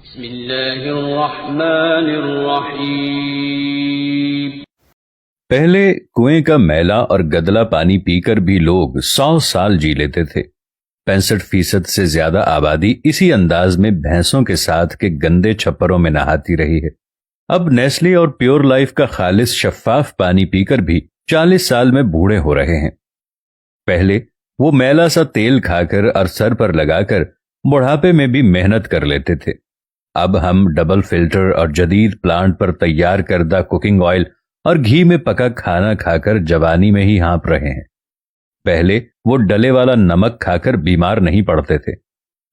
بسم اللہ الرحمن الرحیم۔ پہلے کنویں کا میلا اور گدلا پانی پی کر بھی لوگ 100 سال جی لیتے تھے۔ 65% سے زیادہ آبادی اسی انداز میں بھینسوں کے ساتھ کے گندے چھپروں میں نہاتی رہی ہے۔ اب نیسلے اور پیور لائف کا خالص شفاف پانی پی کر بھی 40 سال میں بوڑھے ہو رہے ہیں۔ پہلے وہ میلا سا تیل کھا کر اور سر پر لگا کر بڑھاپے میں بھی محنت کر لیتے تھے۔ اب ہم ڈبل فلٹر اور جدید پلانٹ پر تیار کردہ کوکنگ آئل اور گھی میں پکا کھانا کھا کر جوانی میں ہی ہانپ رہے ہیں۔ پہلے وہ ڈلے والا نمک کھا کر بیمار نہیں پڑتے تھے،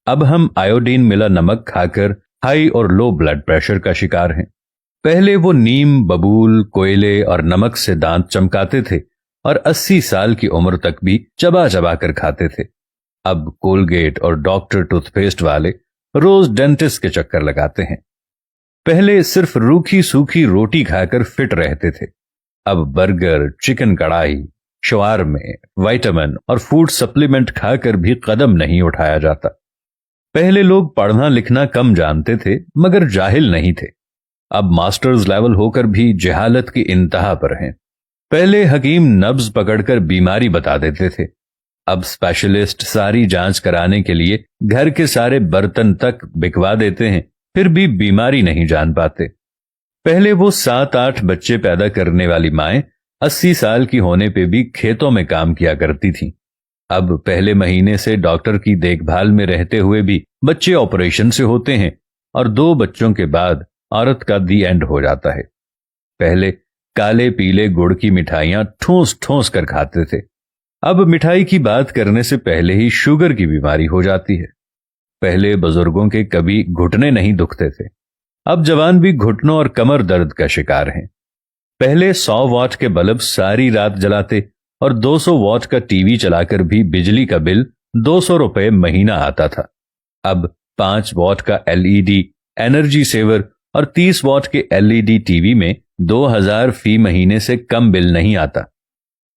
اب ہم آیوڈین ملا نمک کھا کر ہائی اور لو بلڈ پریشر کا شکار ہیں۔ پہلے وہ نیم، ببول، کوئلے اور نمک سے دانت چمکاتے تھے اور 80 سال کی عمر تک بھی چبا چبا کر کھاتے تھے۔ اب کولگیٹ اور ڈاکٹر ٹوتھ پیسٹ والے روز ڈینٹسٹ کے چکر لگاتے ہیں۔ پہلے صرف روکھی سوکھی روٹی کھا کر فٹ رہتے تھے، اب برگر، چکن کڑھائی، شوارمے، وائٹامن اور فوڈ سپلیمنٹ کھا کر بھی قدم نہیں اٹھایا جاتا۔ پہلے لوگ پڑھنا لکھنا کم جانتے تھے مگر جاہل نہیں تھے، اب ماسٹرز لیول ہو کر بھی جہالت کی انتہا پر ہیں۔ پہلے حکیم نبض پکڑ کر بیماری بتا دیتے تھے، اب اسپیشلسٹ ساری جانچ کرانے کے لیے گھر کے سارے برتن تک بکوا دیتے ہیں، پھر بھی بیماری نہیں جان پاتے۔ پہلے وہ 7-8 بچے پیدا کرنے والی مائیں 80 سال کی ہونے پہ بھی کھیتوں میں کام کیا کرتی تھیں، اب پہلے مہینے سے ڈاکٹر کی دیکھ بھال میں رہتے ہوئے بھی بچے آپریشن سے ہوتے ہیں اور 2 بچوں کے بعد عورت کا دی اینڈ ہو جاتا ہے۔ پہلے کالے پیلے گڑ کی مٹھائیاں ٹھونس ٹھونس کر کھاتے تھے، اب مٹھائی کی بات کرنے سے پہلے ہی شوگر کی بیماری ہو جاتی ہے۔ پہلے بزرگوں کے کبھی گھٹنے نہیں دکھتے تھے، اب جوان بھی گھٹنوں اور کمر درد کا شکار ہیں۔ پہلے 100 واٹ کے بلب ساری رات جلاتے اور 200 واٹ کا ٹی وی چلا کر بھی بجلی کا بل 200 روپے مہینہ آتا تھا، اب 5 واٹ کا LED انرجی سیور اور 30 واٹ کے LED ٹی وی میں 2000 فی مہینے سے کم بل نہیں آتا۔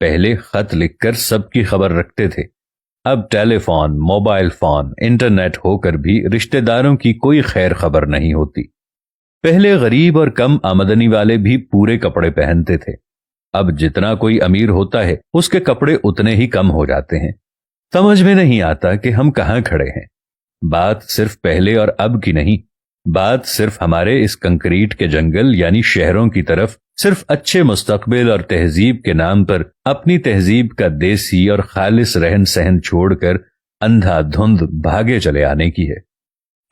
پہلے خط لکھ کر سب کی خبر رکھتے تھے، اب ٹیلی فون، موبائل فون، انٹرنیٹ ہو کر بھی رشتہ داروں کی کوئی خیر خبر نہیں ہوتی۔ پہلے غریب اور کم آمدنی والے بھی پورے کپڑے پہنتے تھے، اب جتنا کوئی امیر ہوتا ہے اس کے کپڑے اتنے ہی کم ہو جاتے ہیں۔ سمجھ میں نہیں آتا کہ ہم کہاں کھڑے ہیں۔ بات صرف پہلے اور اب کی نہیں، بات صرف ہمارے اس کنکریٹ کے جنگل یعنی شہروں کی طرف صرف اچھے مستقبل اور تہذیب کے نام پر اپنی تہذیب کا دیسی اور خالص رہن سہن چھوڑ کر اندھا دھند بھاگے چلے آنے کی ہے۔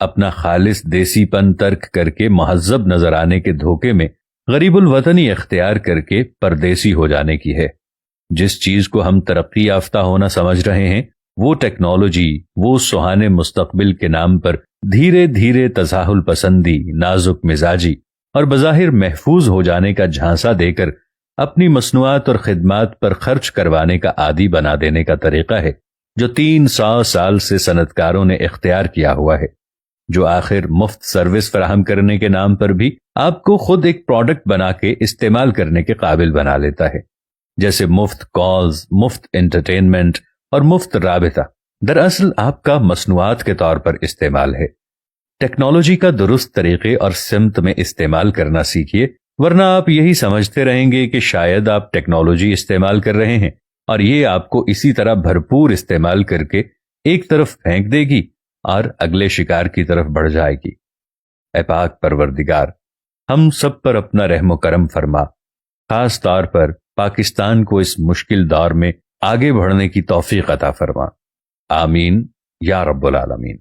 اپنا خالص دیسی پن ترک کر کے مہذب نظر آنے کے دھوکے میں غریب الوطنی اختیار کر کے پردیسی ہو جانے کی ہے۔ جس چیز کو ہم ترقی یافتہ ہونا سمجھ رہے ہیں، وہ ٹیکنالوجی، وہ سہانے مستقبل کے نام پر دھیرے دھیرے تساہل پسندی، نازک مزاجی اور بظاہر محفوظ ہو جانے کا جھانسا دے کر اپنی مصنوعات اور خدمات پر خرچ کروانے کا عادی بنا دینے کا طریقہ ہے جو 300 سال سے صنعتکاروں نے اختیار کیا ہوا ہے، جو آخر مفت سروس فراہم کرنے کے نام پر بھی آپ کو خود ایک پروڈکٹ بنا کے استعمال کرنے کے قابل بنا لیتا ہے، جیسے مفت کالز، مفت انٹرٹینمنٹ اور مفت رابطہ دراصل آپ کا مصنوعات کے طور پر استعمال ہے۔ ٹیکنالوجی کا درست طریقے اور سمت میں استعمال کرنا سیکھیے، ورنہ آپ یہی سمجھتے رہیں گے کہ شاید آپ ٹیکنالوجی استعمال کر رہے ہیں اور یہ آپ کو اسی طرح بھرپور استعمال کر کے ایک طرف پھینک دے گی اور اگلے شکار کی طرف بڑھ جائے گی۔ اے پاک پروردگار، ہم سب پر اپنا رحم و کرم فرما، خاص طور پر پاکستان کو اس مشکل دور میں آگے بڑھنے کی توفیق عطا فرما۔ آمین یا رب العالمین۔